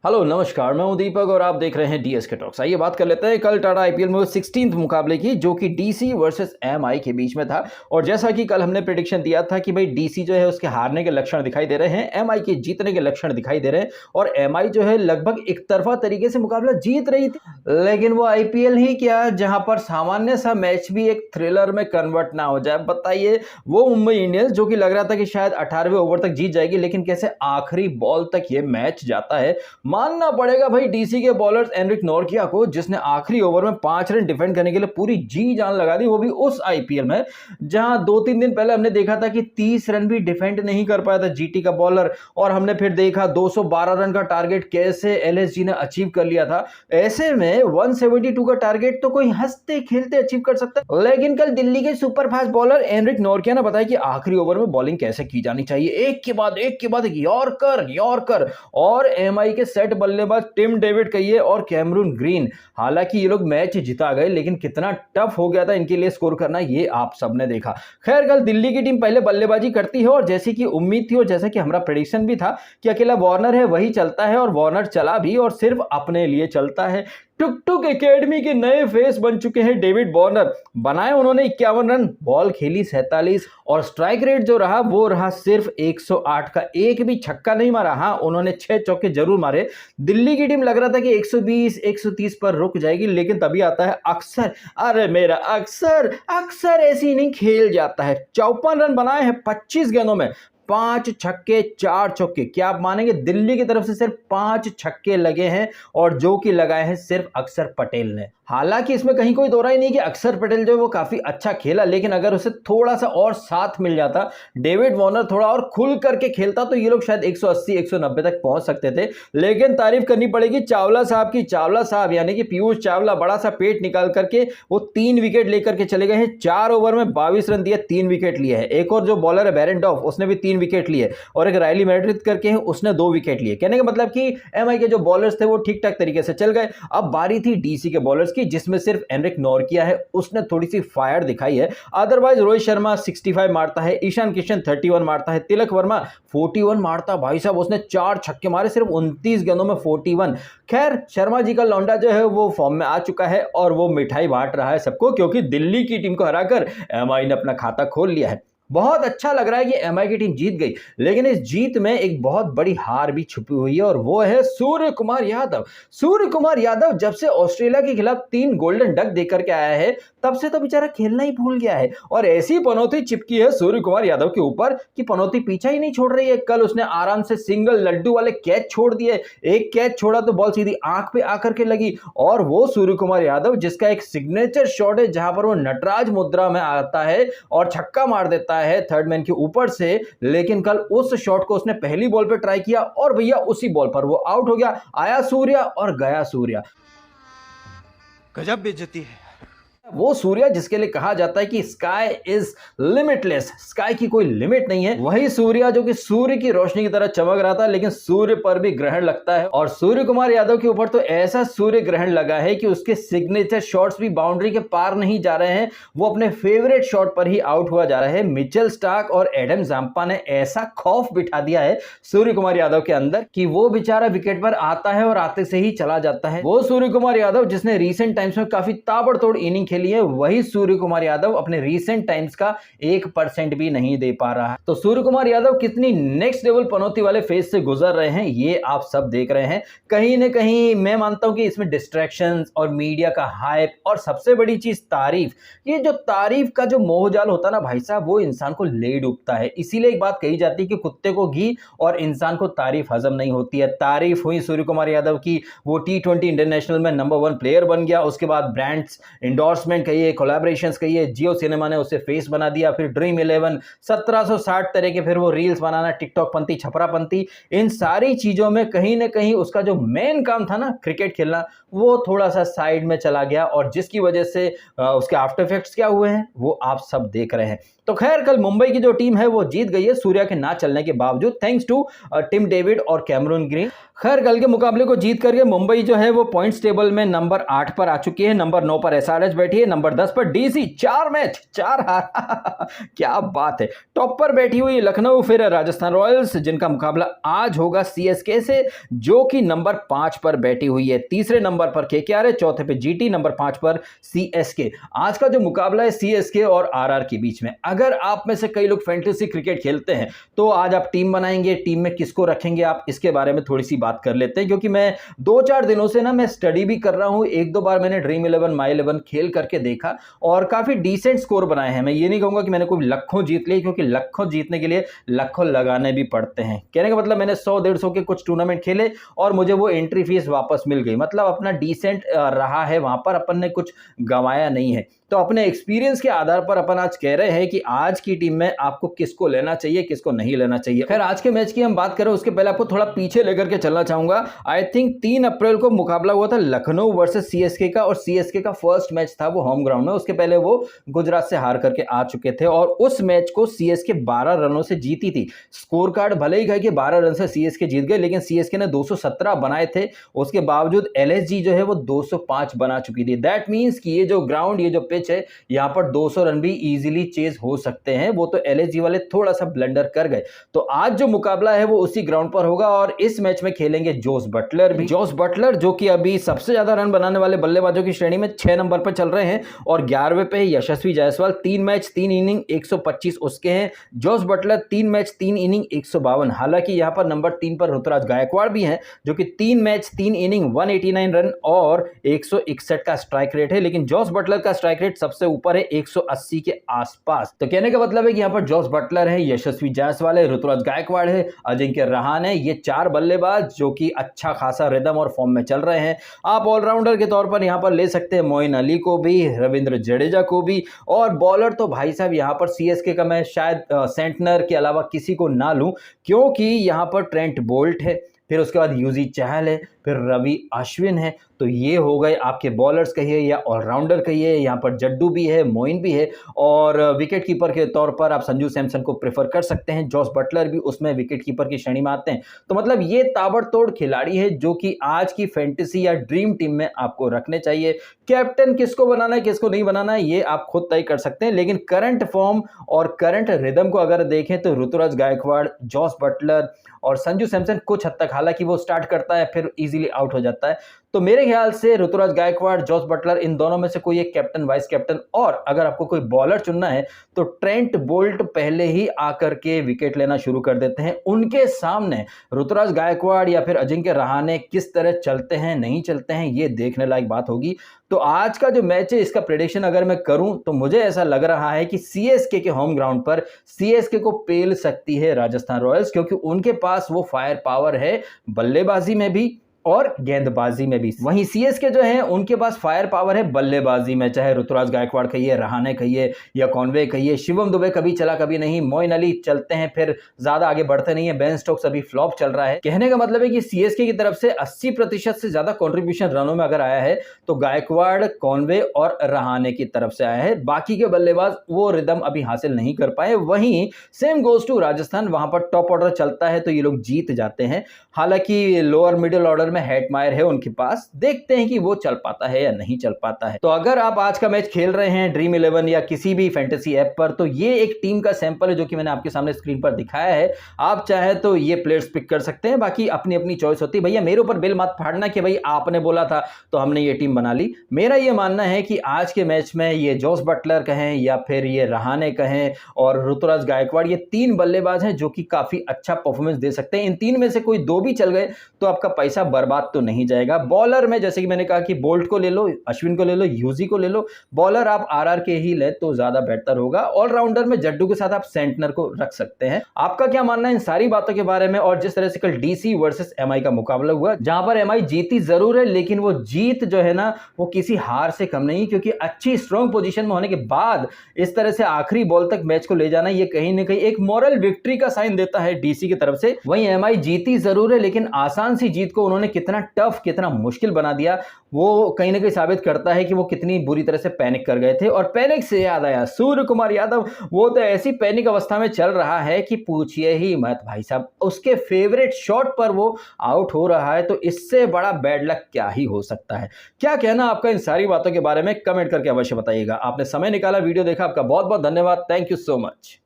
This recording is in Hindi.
हेलो नमस्कार, मैं हूं दीपक और आप देख रहे हैं डीएसके टॉक्स। आइए बात कर लेते हैं कल टाटा आईपीएल में 16th मुकाबले की, जो कि डीसी वर्सेस एमआई के बीच में था। और जैसा कि कल हमने प्रेडिक्शन दिया था कि भाई डीसी जो है उसके हारने के लक्षण दिखाई दे रहे हैं, एमआई के जीतने के लक्षण दिखाई दे रहे हैं। और एमआई जो है लगभग एक तरफा तरीके से मुकाबला जीत रही थी, लेकिन वो आईपीएल ही क्या जहां पर सामान्य सा मैच भी एक थ्रिलर में कन्वर्ट ना हो जाए। बताइए, वो मुंबई इंडियंस जो कि लग रहा था कि शायद 18वें ओवर तक जीत जाएगी, लेकिन कैसे आखिरी बॉल तक ये मैच जाता है। मानना पड़ेगा भाई डीसी के बॉलर्स एनरिक नोरकिया को, जिसने आखिरी ओवर में 5 रन डिफेंड करने के लिए पूरी जी जान लगा दी, वो भी उस आईपीएल में जहां 2-3 दिन पहले हमने देखा था कि 30 रन भी डिफेंड नहीं कर पाया था जीटी का बॉलर। और हमने फिर देखा 212 रन का टारगेट कैसे एलएसजी ने अचीव कर लिया था। ऐसे में 172 का टारगेट तो कोई हंसते खेलते अचीव कर सकता है, लेकिन कल दिल्ली के सुपरफास्ट बॉलर एनरिक नोरकिया ने बताया कि आखिरी ओवर में बॉलिंग कैसे की जानी चाहिए, एक के बाद एक यॉर्कर। और एमआई के सेट बल्लेबाज टिम डेविड कहिए और कैमरून ग्रीन, हालांकि ये लोग मैच जिता गए, लेकिन कितना टफ हो गया था इनके लिए स्कोर करना, ये आप सबने देखा। खैर, कल दिल्ली की टीम पहले बल्लेबाजी करती है और जैसी कि उम्मीद थी और जैसा कि हमारा प्रेडिक्शन भी था कि अकेला वार्नर है वही चलता है, और वार्नर चला भी और सिर्फ अपने लिए चलता है। टुक टुक एकेडमी के नए फेस बन चुके हैं डेविड वार्नर। बनाए उन्होंने 51 रन, बॉल खेली 47, और स्ट्राइक रेट जो रहा वो रहा सिर्फ 108 का। एक भी छक्का नहीं मारा। हाँ, उन्होंने 6 चौके जरूर मारे। दिल्ली की टीम लग रहा था कि 120 130 पर रुक जाएगी, लेकिन तभी आता है अक्सर। अरे मेरा अक्सर ऐसे ही नहीं खेल जाता है। 54 रन बनाए हैं 25 गेंदों में, 5 छक्के 4 चौके। क्या आप मानेंगे, दिल्ली की तरफ से सिर्फ 5 छक्के लगे हैं, और जो कि लगाए हैं सिर्फ अक्षर पटेल ने। हालांकि इसमें कहीं कोई दो राय नहीं कि अक्षर पटेल जो है वो काफी अच्छा खेला, लेकिन अगर उसे थोड़ा सा और साथ मिल जाता, डेविड वार्नर थोड़ा और खुल करके खेलता, तो ये लोग शायद 180 190 तक पहुंच सकते थे। लेकिन तारीफ करनी पड़ेगी चावला साहब की। चावला साहब यानी कि पीयूष चावला, बड़ा सा पेट निकाल करके वो 3 विकेट लेकर के चले गए हैं। 4 ओवर में 22 रन दिए, 3 विकेट लिए हैं। एक और जो बॉलर है बेरेंडॉफ, उसने भी 3 विकेट लिए, और एक रायली मैड्रिड करके है, उसने 2 विकेट लिए। कहने का मतलब कि एमआई के जो बॉलर्स थे वो ठीक ठाक तरीके से चल गए। अब बारी थी डीसी के बॉलर्स की, जिसमें सिर्फ एनरिक नोरकिया है, उसने थोड़ी सी फायर दिखाई है। अदरवाइज रोहित शर्मा 65 मारता है, ईशान किशन 31 मारता है, तिलक वर्मा 41 मारता। भाई साहब, उसने 4 छक्के मारे सिर्फ 29 गेंदों में 41। खैर, शर्मा जी का लौंडा जो है वो फॉर्म में आ चुका है और वो मिठाई बांट रहा है सबको, क्योंकि दिल्ली की टीम को हराकर एमआई ने अपना खाता खोल लिया है। बहुत अच्छा लग रहा है कि एमआई की टीम जीत गई, लेकिन इस जीत में एक बहुत बड़ी हार भी छुपी हुई है, और वो है सूर्य कुमार यादव। सूर्य कुमार यादव जब से ऑस्ट्रेलिया के खिलाफ 3 गोल्डन डक देकर के आया है, तब से तो बेचारा खेलना ही भूल गया है। और ऐसी पनौती चिपकी है सूर्य कुमार यादव के ऊपर कि पनौती पीछा ही नहीं छोड़ रही है। कल उसने आराम से सिंगल लड्डू वाले कैच छोड़ दिए। एक कैच छोड़ा तो बॉल सीधी आंख पे आकर के लगी, और वो सूर्य कुमार यादव जिसका एक सिग्नेचर शॉट है जहां पर वो नटराज मुद्रा में आता है और छक्का मार देता है थर्ड मैन के ऊपर से। लेकिन कल उस शॉट को उसने पहली बॉल पे ट्राई किया, और भैया उसी बॉल पर वो आउट हो गया। आया सूर्या और गया सूर्या। गजब बेइज्जती है। वो सूर्या जिसके लिए कहा जाता है कि स्काई इज लिमिटलेस, स्काई की कोई लिमिट नहीं है, वही सूर्या जो कि सूर्य की रोशनी की तरह चमक रहा था, लेकिन सूर्य पर भी ग्रहण लगता है। और सूर्य कुमार यादव के ऊपर तो ऐसा सूर्य ग्रहण लगा है कि उसके सिग्नेचर शॉट्स भी बाउंड्री के पार नहीं जा रहे हैं, वो अपने फेवरेट शॉट पर ही आउट हुआ जा रहा है। मिचेल स्टार्क और एडम जाम्पा ने ऐसा खौफ बिठा दिया है सूर्य कुमार यादव के अंदर कि वो बेचारा विकेट पर आता है और आते से ही चला जाता है। वो सूर्य कुमार यादव जिसने रीसेंट टाइम्स में काफी ताबड़तोड़ इनिंग खेली है, वही सूर्य कुमार यादव अपने रीसेंट टाइम्स का 1% भी नहीं दे पा रहा है। तो सूर्य कुमार यादव कितनी नेक्स्ट लेवल पनौती वाले फेज से गुजर रहे हैं, ये आप सब देख रहे हैं। कहीं ना कहीं मैं मानता हूं कि इसमें डिस्ट्रैक्शंस और मीडिया का हाइप, और सबसे बड़ी चीज तारीफ। ये जो तारीफ का जो मोहजाल होता है ना भाई साहब, वो इंसान को ले डूबता है। इसीलिए एक बात कही जाती है कि कुत्ते को घी और इंसान को तारीफ हजम नहीं होती है। तारीफ हुई सूर्य कुमार यादव की, वो T20 इंटरनेशनल में नंबर 1 प्लेयर बन गया। उसके बाद ब्रांड्स एंडोर्समेंट कहिए, कोलैबोरेशंस कहिए, जियो सिनेमा ने उसे फेस बना दिया, फिर ड्रीम 11, 1760 तरह के, फिर वो रील्स बनाना, टिकटॉक पंती, छपरा पंती, इन सारी चीजों में कहीं ना कहीं उसका जो मेन काम था ना, क्रिकेट खेलना, वो थोड़ा सा साइड में चला गया, और जिसकी वजह से उसके आफ्टर इफेक्ट्स क्या हुए हैं वो आप सब देख रहे हैं। तो खैर कल मुंबई की जो टीम है वो जीत गई है सूर्या के ना चलने के बावजूद, थैंक्स टू टिम डेविड और कैमरून ग्रीन। खैर कल के मुकाबले को जीत करके मुंबई जो है वो पॉइंट्स टेबल में नंबर 8 पर आ चुकी है, नंबर 9 पर एसआरएच बैठी है, नंबर 10 पर डीसी, 4 मैच 4 हार क्या बात है। टॉप पर बैठी हुई लखनऊ, फिर राजस्थान रॉयल्स जिनका मुकाबला आज होगा सीएसके से जो कि नंबर 5 पर बैठी हुई है, तीसरे नंबर पर केकेआर है, चौथे पे जीटी, नंबर 5 पर सीएसके। आज का जो मुकाबला है सीएसके और आरआर के बीच में, अगर आप में से कई लोग फैंटेसी क्रिकेट खेलते हैं तो आज आप टीम बनाएंगे, टीम में किसको रखेंगे आप, इसके बारे में थोड़ी सी बात कर लेते हैं। क्योंकि मैं 2-4 दिनों से ना मैं स्टडी भी कर रहा हूं, 1-2 बार मैंने ड्रीम 11 माई 11 खेल करके देखा और काफी डिसेंट स्कोर बनाए हैं। मैं ये नहीं कहूंगा कि मैंने कोई लाखों जीत लिए, क्योंकि लाखों जीतने के लिए लाखों लगाने भी पड़ते हैं। कहने का मतलब मैंने 100-150 के कुछ टूर्नामेंट खेले और मुझे वो एंट्री फीस वापस मिल गई, मतलब अपना डिसेंट रहा है, वहां पर अपन ने कुछ गंवाया नहीं है। तो अपने एक्सपीरियंस के आधार पर अपन आज कह रहे हैं कि आज की टीम में आपको किसको लेना चाहिए, किसको नहीं लेना चाहिए। खैर आज के मैच की हम बात करें उसके पहले आपको थोड़ा पीछे लेकर के चलना चाहूंगा। आई थिंक 3 अप्रैल को मुकाबला हुआ था लखनऊ वर्सेस सीएसके का, और सीएसके का फर्स्ट मैच था वो होम ग्राउंड में, उसके पहले वो गुजरात से हार करके आ चुके थे और उस मैच को सीएसके 12 रनों से जीती थी। स्कोर कार्ड भले ही कहे कि 12 रन से सीएसके जीत गए, लेकिन सीएसके ने 217 बनाए थे, उसके बावजूद एलएसजी जो है वो 205 बना चुकी थी। दैट मींस कि ये जो ग्राउंड, ये जो पिच है, यहां पर 200 रन भी इजीली चेज हो सकते हैं। वो तो एलएसजी वाले थोड़ा सा ब्लंडर कर गए। तो आज जो मुकाबला है वो उसी ग्राउंड पर होगा और इस मैच में खेलेंगे जोस बटलर भी। जोस बटलर जो कि अभी सबसे ज्यादा रन बनाने वाले बल्लेबाजों की श्रेणी में 6 नंबर पर चल रहे हैं, और 11वें पे यशस्वी जायसवाल, 3 मैच 3 इनिंग 125 उसके हैं। Jos Buttler 3 match 3 inning 152। हालांकि यहां पर नंबर 3 पर ऋतुराज गायकवाड़ भी हैं जो कि 3 मैच 3 इनिंग 189 रन और 161 का स्ट्राइक रेट है, लेकिन जोस बटलर का स्ट्राइक रेट सबसे ऊपर है 180 के आसपास। तो कहने का मतलब है कि यहां पर जोस बटलर है, यशस्वी जायसवाल है, ऋतुराज गायकवाड़ है, अजिंक्य रहाणे है, ये 4 बल्लेबाज जो कि अच्छा खासा रिदम और फॉर्म में चल रहे हैं। आप ऑलराउंडर के तौर पर यहां पर ले सकते हैं मोइन अली को भी, रविंद्र जडेजा को भी, और बॉलर तो भाई साहब यहां पर सीएसके का मैं शायद सेंटनर के अलावा किसी को ना लूं, क्योंकि यहां पर ट्रेंट बोल्ट है, फिर उसके बाद यूजी चहल है, फिर रवि अश्विन है। तो ये हो गए आपके बॉलर्स कहिए या ऑलराउंडर कहिए। यहाँ पर जड्डू भी है, मोइन भी है, और विकेट कीपर के तौर पर आप संजू सैमसन को प्रेफर कर सकते हैं। जॉस बटलर भी उसमें विकेट कीपर की श्रेणी में आते हैं। तो मतलब ये ताबड़तोड़ खिलाड़ी है जो कि आज की फैंटेसी या ड्रीम टीम में आपको रखने चाहिए। कैप्टन किसको बनाना है, किसको नहीं बनाना है, ये आप खुद तय कर सकते हैं, लेकिन करंट फॉर्म और करंट रिदम को अगर देखें तो ऋतुराज गायकवाड़, जॉस बटलर और संजू सैमसन कुछ हद तक, हालांकि वो स्टार्ट करता है फिर इजीली आउट हो जाता है। तो मेरे ख्याल से ऋतुराज गायकवाड़, जॉस बटलर, इन दोनों में से कोई एक कैप्टन, वाइस कैप्टन, और अगर आपको कोई बॉलर चुनना है तो ट्रेंट बोल्ट पहले ही आकर के विकेट लेना शुरू कर देते हैं। उनके सामने ऋतुराज गायकवाड़ या फिर अजिंक्य रहाणे किस तरह चलते हैं, नहीं चलते हैं, ये देखने लायक बात होगी। तो आज का जो मैच है इसका प्रेडिक्शन अगर मैं करूं तो मुझे ऐसा लग रहा है कि सीएसके के होम ग्राउंड पर सीएसके को पेल सकती है राजस्थान रॉयल्स, क्योंकि उनके पास वो फायर पावर है बल्लेबाजी में भी और गेंदबाजी में भी। वहीं सीएसके जो है उनके पास फायर पावर है बल्लेबाजी में, चाहे ऋतुराज गायकवाड़ कहिए, रहाणे कहिए या कॉनवे कहिए, शिवम दुबे कभी चला कभी नहीं, मोइन अली चलते हैं फिर ज्यादा आगे बढ़ते नहीं है, बेन स्टोक्स अभी फ्लॉप चल रहा है। कहने का मतलब है कि सीएसके की तरफ से 80% से ज्यादा कंट्रीब्यूशन रनों में अगर आया है तो गायकवाड़, कॉनवे और रहाणे की तरफ से आया है। बाकी के बल्लेबाज वो रिदम अभी हासिल नहीं कर पाए। वहीं सेम गोज टू राजस्थान, वहां पर टॉप ऑर्डर चलता है तो ये लोग जीत जाते हैं। हालांकि लोअर मिडिल ऑर्डर में हेटमायर है उनके पास, देखते हैं कि वो चल पाता है या नहीं चल पाता है। तो अगर आप आज का मैच खेल रहे हैं ड्रीम 11 या किसी भी फैंटेसी ऐप पर, तो ये एक टीम का सैंपल है जो कि मैंने आपके सामने स्क्रीन पर दिखाया है। आप चाहे तो ये प्लेयर्स पिक कर सकते हैं, बाकी अपनी अपनी चॉइस होती है। भैया मेरे ऊपर बिल मत फाड़ना कि भाई आपने बोला था तो हमने ये टीम बना ली। मेरा ये मानना है कि आज के मैच में ये जॉस बटलर कहें या फिर ये रहाणे कहें और ऋतुराज गायकवाड़, ये 3 बल्लेबाज हैं जो कि काफी अच्छा परफॉर्मेंस दे सकते हैं। इन 3 में से कोई 2 भी चल गए तो आपका पैसा बर्बाद तो नहीं जाएगा। बॉलर में जैसे कि मैंने कहा कि बोल्ट को ले लो, अश्विन को ले लो, यूजी को ले लो। बॉलर आप आरआर के ही ले तो ज्यादा बेहतर होगा। ऑलराउंडर में जड्डू के साथ आप सेंटनर को रख सकते हैं। आपका क्या मानना है इन सारी बातों के बारे में? और जिस तरह से कल डीसी वर्सेस एमआई का मुकाबला हुआ, जहां पर एमआई जीती जरूर है, लेकिन वो जीत जो है ना वो किसी हार से कम नहीं, क्योंकि अच्छी स्ट्रॉन्ग पोजीशन में होने के बाद इस तरह से आखिरी बॉल तक मैच को ले जाना, ये कहीं ना कहीं एक मॉरल विक्ट्री का साइन देता है डीसी की तरफ से। वहीं एमआई जीती जरूर है, लेकिन आसान सी जीत को उन्होंने कितना टफ, कितना मुश्किल बना दिया, वो कहीं न कहीं साबित करता है कि वो कितनी बुरी तरह से पैनिक कर गए थे। और पैनिक से याद आया, सूर्य कुमार यादव वो तो ऐसी पैनिक अवस्था में चल रहा है कि पूछिए ही मत भाई साहब। उसके फेवरेट शॉट पर वो आउट हो रहा है, तो इससे बड़ा बैड लक क्या ही हो सकता है। क्या कहना आपका इन सारी बातों के बारे में, कमेंट करके अवश्य बताइएगा। आपने समय निकाला, वीडियो देखा, आपका बहुत-बहुत धन्यवाद। Thank you so much.